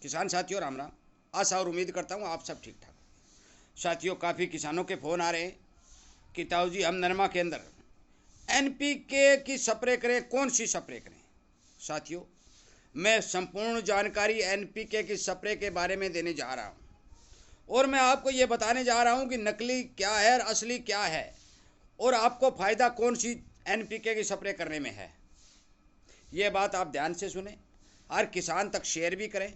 किसान साथियों राम राम। आशा और उम्मीद करता हूँ आप सब ठीक ठाक। साथियों, काफ़ी किसानों के फ़ोन आ रहे हैं कि ताऊ जी हम नरमा के अंदर एनपीके की स्प्रे करें, कौन सी स्प्रे करें। साथियों, मैं संपूर्ण जानकारी एनपीके की स्प्रे के बारे में देने जा रहा हूँ और मैं आपको ये बताने जा रहा हूँ कि नकली क्या है और असली क्या है और आपको फ़ायदा कौन सी एनपीके की स्प्रे करने में है। ये बात आप ध्यान से सुने, हर किसान तक शेयर भी करें,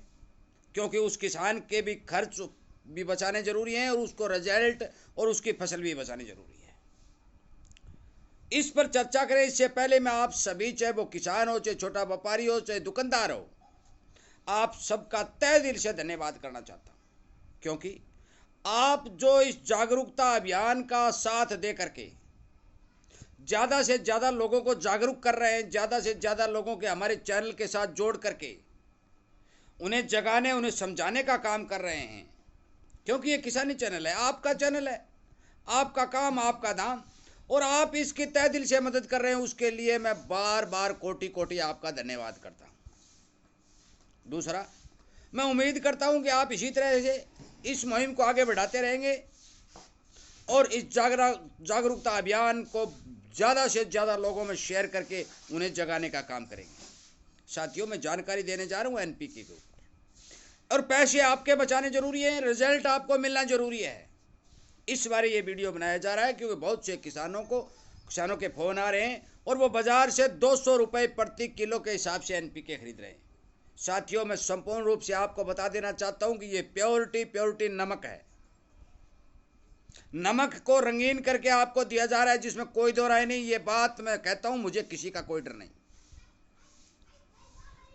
क्योंकि उस किसान के भी खर्च भी बचाने जरूरी हैं और उसको रिजल्ट और उसकी फसल भी बचानी जरूरी है। इस पर चर्चा करें इससे पहले मैं आप सभी, चाहे वो किसान हो, चाहे छोटा व्यापारी हो, चाहे दुकानदार हो, आप सबका तहे दिल से धन्यवाद करना चाहता हूं, क्योंकि आप जो इस जागरूकता अभियान का साथ दे करके ज़्यादा से ज़्यादा लोगों को जागरूक कर रहे हैं, ज़्यादा से ज़्यादा लोगों के हमारे चैनल के साथ जोड़ करके उन्हें जगाने, उन्हें समझाने का काम कर रहे हैं। क्योंकि ये किसानी चैनल है, आपका चैनल है, आपका काम, आपका दाम, और आप इसकी तहे दिल से मदद कर रहे हैं, उसके लिए मैं बार बार कोटि कोटि आपका धन्यवाद करता हूँ। दूसरा, मैं उम्मीद करता हूँ कि आप इसी तरह से इस मुहिम को आगे बढ़ाते रहेंगे और इस जागरूकता अभियान को ज़्यादा से ज़्यादा लोगों में शेयर करके उन्हें जगाने का काम करेंगे। साथियों, मैं जानकारी देने जा रहा हूँ एनपीके के ऊपर, और पैसे आपके बचाने जरूरी हैं, रिजल्ट आपको मिलना जरूरी है। इस बार ये वीडियो बनाया जा रहा है क्योंकि बहुत से किसानों के फ़ोन आ रहे हैं और वो बाज़ार से 200 रुपये प्रति किलो के हिसाब से एनपीके खरीद रहे हैं। साथियों, मैं संपूर्ण रूप से आपको बता देना चाहता हूं कि ये प्योरिटी नमक है। नमक को रंगीन करके आपको दिया जा रहा है, जिसमें कोई दो राय नहीं। ये बात मैं कहता हूं, मुझे किसी का कोई डर नहीं।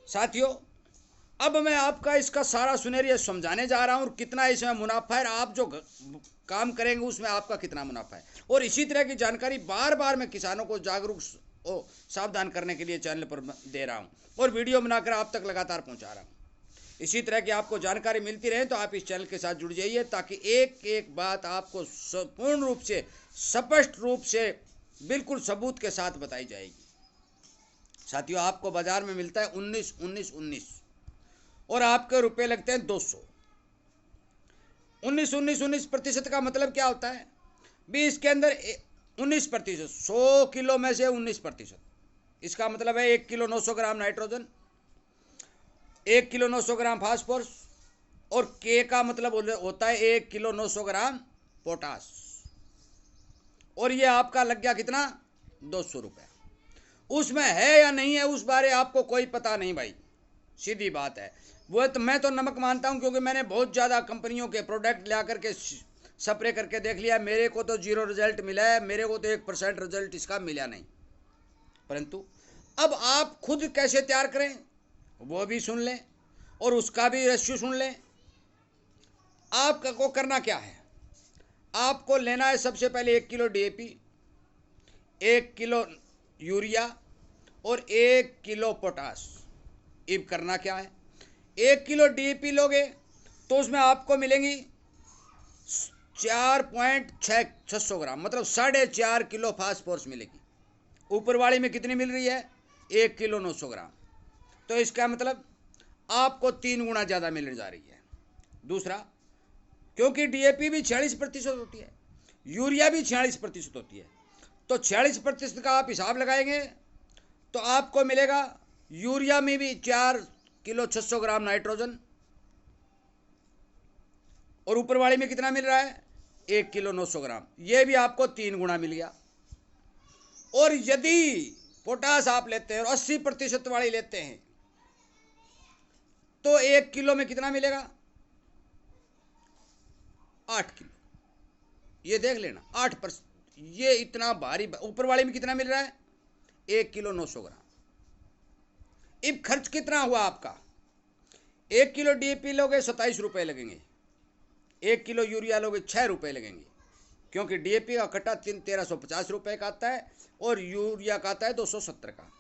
साथियों, अब मैं आपका इसका सारा सुनेरिया समझाने जा रहा हूं और कितना इसमें मुनाफा है, आप जो काम करेंगे उसमें आपका कितना मुनाफा है। और इसी तरह की जानकारी बार बार मैं किसानों को जागरूक सावधान करने के लिए चैनल पर दे रहा हूं और वीडियो बनाकर आप तक लगातार पहुंचा रहा हूं। इसी तरह की आपको जानकारी मिलती रहे तो आप इस चैनल के साथ जुड़ जाइए, ताकि एक एक बात आपको पूर्ण रूप से, स्पष्ट रूप से, बिल्कुल सबूत के साथ बताई जाएगी। साथियों, आपको बाजार में मिलता है 19-19-19 और आपके रुपए लगते हैं 200। 19-19-19% का मतलब क्या होता है? भी इसके अंदर 19%, 100 किलो में से 19%। इसका मतलब है 1 kilo 900 gram nitrogen, 1 kilo 900 gram phosphorus, और के का मतलब होता है 1 किलो 900 ग्राम पोटास। और ये आपका लग गया कितना? 200 रुपये। उसमें है या नहीं है उस बारे आपको कोई पता नहीं भाई, सीधी बात है। वो तो मैं तो नमक मानता हूं, क्योंकि मैंने बहुत ज़्यादा कंपनियों के प्रोडक्ट ला करके स्प्रे करके देख लिया। मेरे को तो 0 रिजल्ट मिला है, मेरे को तो 1% रिजल्ट इसका मिला नहीं। परंतु अब आप खुद कैसे तैयार करें वो भी सुन लें और उसका भी रेशियो सुन लें। आपको करना क्या है? आपको लेना है सबसे पहले 1 किलो डीएपी, 1 किलो यूरिया और 1 किलो पोटास। अब करना क्या है? 1 किलो डीएपी लोगे तो उसमें आपको मिलेंगी 4.600 ग्राम, मतलब 4.5 किलो फास्फोरस मिलेगी। ऊपर वाली में कितनी मिल रही है? 1 किलो 900 ग्राम। तो इसका मतलब आपको 3 गुना ज़्यादा मिलने जा रही है। दूसरा, क्योंकि डीएपी भी 46% होती है, यूरिया भी 46% होती है, तो 46% का आप हिसाब लगाएंगे तो आपको मिलेगा यूरिया में भी 4 किलो 600 ग्राम नाइट्रोजन, और ऊपर वाले में कितना मिल रहा है? 1 किलो 900 ग्राम। ये भी आपको 3 गुना मिल गया। और यदि पोटास आप लेते हैं और 80% वाली लेते हैं तो 1 किलो में कितना मिलेगा? 8 किलो। ये देख लेना, 8%। ये इतना भारी। ऊपर वाले में कितना मिल रहा है? 1 किलो 900 ग्राम। अब खर्च कितना हुआ आपका? 1 किलो डीएपी लोगे 27 रुपये लगेंगे, 1 किलो यूरिया लोगे 6 रुपये लगेंगे, क्योंकि डीएपी का कट्टा 1350 रुपये का आता है और यूरिया का आता है 270 का।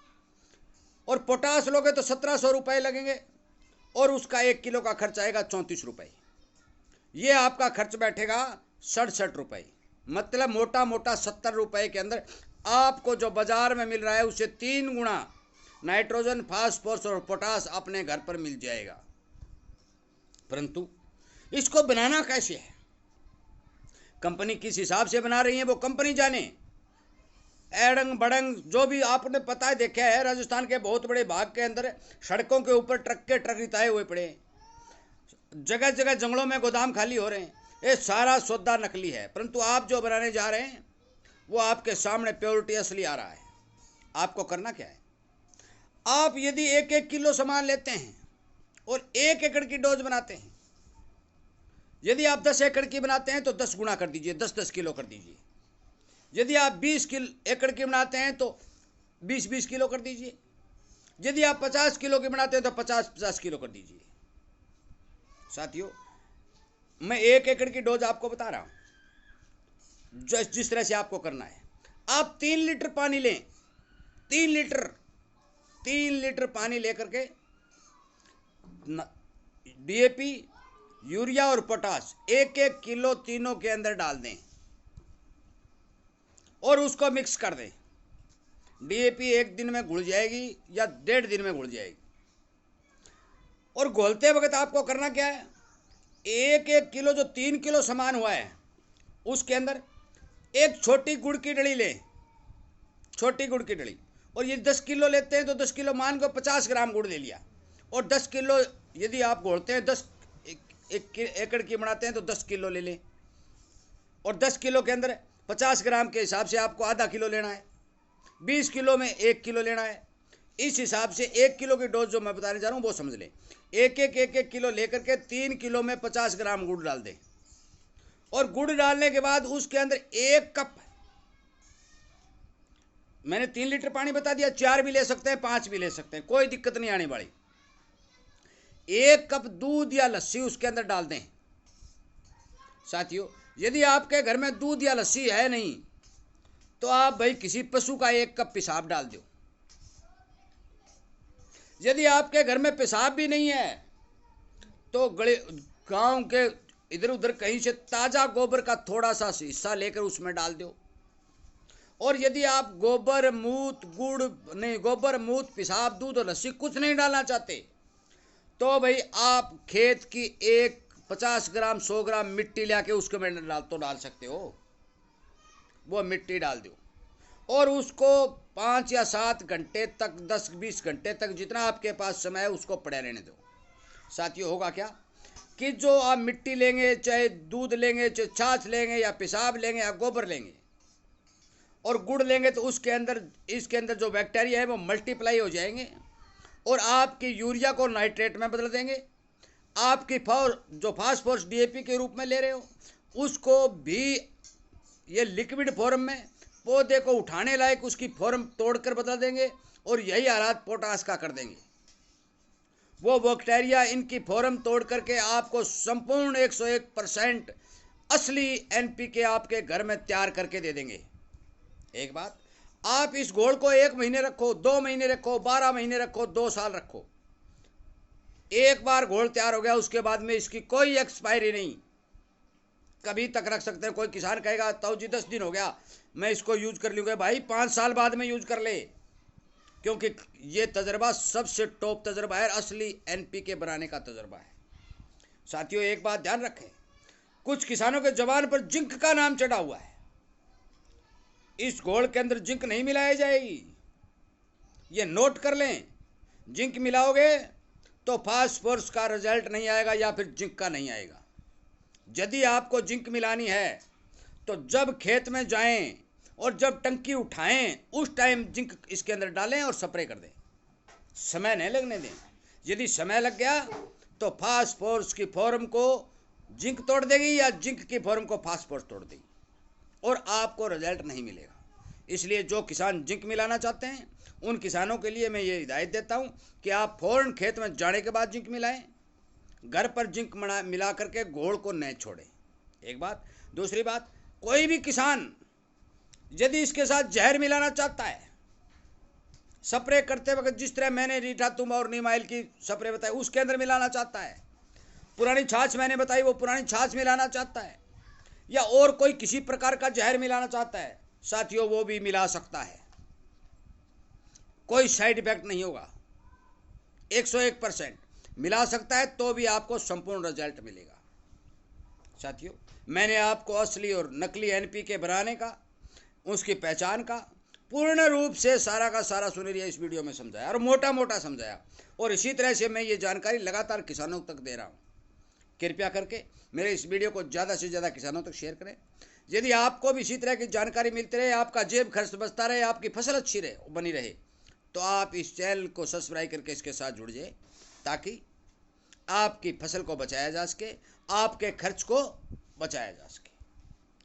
और पोटास लोगे तो 1700 रुपये लगेंगे और उसका 1 किलो का खर्च आएगा 34 रुपये। ये आपका खर्च बैठेगा 67 रुपये। मतलब मोटा मोटा 70 रुपये के अंदर आपको जो बाजार में मिल रहा है उससे 3 गुना नाइट्रोजन, फास्फोरस और पोटास अपने घर पर मिल जाएगा। परंतु इसको बनाना कैसे है, कंपनी किस हिसाब से बना रही है वो कंपनी जाने। एड़ंग बड़ंग जो भी आपने पता है देखा है, राजस्थान के बहुत बड़े भाग के अंदर सड़कों के ऊपर ट्रक के ट्रक रिताए हुए पड़े, जगह जगह जंगलों में गोदाम खाली हो रहे हैं। ये सारा सौदा नकली है, परंतु आप जो बनाने जा रहे हैं वो आपके सामने प्योरिटी असली आ रहा है। आपको करना क्या है, आप यदि 1-1 किलो सामान लेते हैं और 1 एकड़ की डोज बनाते हैं, यदि आप 10 एकड़ की बनाते हैं तो 10 गुना कर दीजिए, 10-10 किलो कर दीजिए। यदि आप 20 एकड़ की बनाते हैं तो 20-20 किलो कर दीजिए। यदि आप 50 किलो की बनाते हैं तो 50-50 किलो कर दीजिए। साथियों, मैं 1 एकड़ की डोज आपको बता रहा हूं जिस तरह से आपको करना है। आप 3 लीटर पानी लें, 3 लीटर पानी लेकर के डीएपी, यूरिया और पोटाश 1-1 किलो तीनों के अंदर डाल दें और उसको मिक्स कर दें। डीएपी 1 दिन में घुल जाएगी या 1.5 दिन में घुल जाएगी। और घोलते वक्त आपको करना क्या है, 1-1 किलो जो 3 किलो सामान हुआ है उसके अंदर एक छोटी गुड़ की डली लें, छोटी गुड़ की डली। और ये 10 किलो लेते हैं तो 10 किलो मान को 50 ग्राम गुड़ ले लिया। और 10 किलो यदि आप घोलते हैं, 10 एकड़ की बनाते हैं तो 10 किलो ले लें। और 10 किलो के अंदर 50 ग्राम के हिसाब से आपको आधा किलो लेना है, 20 किलो में 1 किलो लेना है। इस हिसाब से 1 किलो की डोज जो मैं बताने जा रहा हूँ वो समझ लें। 1-1 किलो लेकर के 3 किलो में 50 ग्राम गुड़ डाल दें। और गुड़ डालने के बाद उसके अंदर 1 कप, मैंने 3 लीटर पानी बता दिया, 4 भी ले सकते हैं, 5 भी ले सकते हैं, कोई दिक्कत नहीं आने वाली। 1 कप दूध या लस्सी उसके अंदर डाल दें। साथियों, यदि आपके घर में दूध या लस्सी है नहीं तो आप भाई किसी पशु का 1 कप पेशाब डाल दो। यदि आपके घर में पेशाब भी नहीं है तो गांव के इधर उधर कहीं से ताजा गोबर का थोड़ा सा हिस्सा लेकर उसमें डाल दो। और यदि आप गोबर मूत गुड़ नहीं, गोबर मूत पेशाब दूध और लस्सी कुछ नहीं डालना चाहते तो भाई आप खेत की 50 ग्राम 100 ग्राम मिट्टी लाके उसके में डाल सकते हो। वो मिट्टी डाल दो और उसको 5 या 7 घंटे तक, 10-20 घंटे तक, जितना आपके पास समय है उसको पड़े रहने दो। साथियों, होगा क्या कि जो आप मिट्टी लेंगे, चाहे दूध लेंगे, चाहे छाछ लेंगे या पेशाब लेंगे या गोबर लेंगे और गुड़ लेंगे तो उसके अंदर, इसके अंदर जो बैक्टीरिया है वो मल्टीप्लाई हो जाएंगे और आपकी यूरिया को नाइट्रेट में बदल देंगे। आपकी जो फास्फोरस डीएपी के रूप में ले रहे हो उसको भी ये लिक्विड फॉर्म में पौधे को उठाने लायक उसकी फॉर्म तोड़कर बदल देंगे और यही हालात पोटाश का कर देंगे। वो बैक्टीरिया इनकी फॉर्म तोड़ करके आपको संपूर्ण 101% असली एनपीके आपके घर में तैयार करके दे देंगे। एक बात, आप इस घोल को 1 महीने रखो, 2 महीने रखो, 12 महीने रखो, 2 साल रखो, एक बार घोल तैयार हो गया उसके बाद में इसकी कोई एक्सपायरी नहीं, कभी तक रख सकते हैं। कोई किसान कहेगा ताऊ जी 10 दिन हो गया मैं इसको यूज कर लूँगा, भाई 5 साल बाद में यूज कर ले, क्योंकि ये तजर्बा सबसे टॉप तजर्बा है, असली एनपीके बनाने का तजर्बा है। साथियों, एक बात ध्यान रखें, कुछ किसानों के जबान पर जिंक का नाम चढ़ा हुआ है। इस घोल के अंदर जिंक नहीं मिलाई जाएगी, ये नोट कर लें। जिंक मिलाओगे तो फास्फोरस का रिजल्ट नहीं आएगा या फिर जिंक का नहीं आएगा। यदि आपको जिंक मिलानी है तो जब खेत में जाएं और जब टंकी उठाएं उस टाइम जिंक इसके अंदर डालें और स्प्रे कर दें, समय नहीं लगने दें। यदि समय लग गया तो फास्फोरस की फॉर्म को जिंक तोड़ देगी या जिंक की फॉर्म को फास्फोरस तोड़ देगी और आपको रिजल्ट नहीं मिलेगा। इसलिए जो किसान जिंक मिलाना चाहते हैं उन किसानों के लिए मैं ये हिदायत देता हूं कि आप फौरन खेत में जाने के बाद जिंक मिलाएं, घर पर जिंक मिला करके घोल को न छोड़ें। एक बात। दूसरी बात, कोई भी किसान यदि इसके साथ जहर मिलाना चाहता है स्प्रे करते वक्त, जिस तरह मैंने रीठा तुम और नीमाइल की स्प्रे बताई उसके अंदर मिलाना चाहता है, पुरानी छाछ मैंने बताई वो पुरानी छाछ मिलाना चाहता है, या और कोई किसी प्रकार का जहर मिलाना चाहता है, साथियों वो भी मिला सकता है, कोई साइड इफेक्ट नहीं होगा, 101%। मिला सकता है तो भी आपको संपूर्ण रिजल्ट मिलेगा। साथियों, मैंने आपको असली और नकली एनपीके बनाने का, उसकी पहचान का पूर्ण रूप से सारा का सारा सुनिए इस वीडियो में समझाया और मोटा मोटा समझाया, और इसी तरह से मैं ये जानकारी लगातार किसानों तक दे रहा हूँ। कृपया करके मेरे इस वीडियो को ज़्यादा से ज़्यादा किसानों तक शेयर करें। यदि आपको भी इसी तरह की जानकारी मिलती रहे, आपका जेब खर्च बचता रहे, आपकी फसल अच्छी रहे, बनी रहे, तो आप इस चैनल को सब्सक्राइब करके इसके साथ जुड़ जाए, ताकि आपकी फसल को बचाया जा सके, आपके खर्च को बचाया जा सके।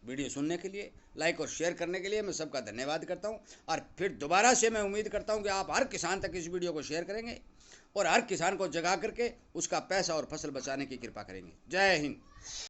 वीडियो सुनने के लिए, लाइक और शेयर करने के लिए मैं सबका धन्यवाद करता हूं, और फिर दोबारा से मैं उम्मीद करता हूं कि आप हर किसान तक इस वीडियो को शेयर करेंगे और हर किसान को जगा करके उसका पैसा और फसल बचाने की कृपा करेंगे। जय हिंद।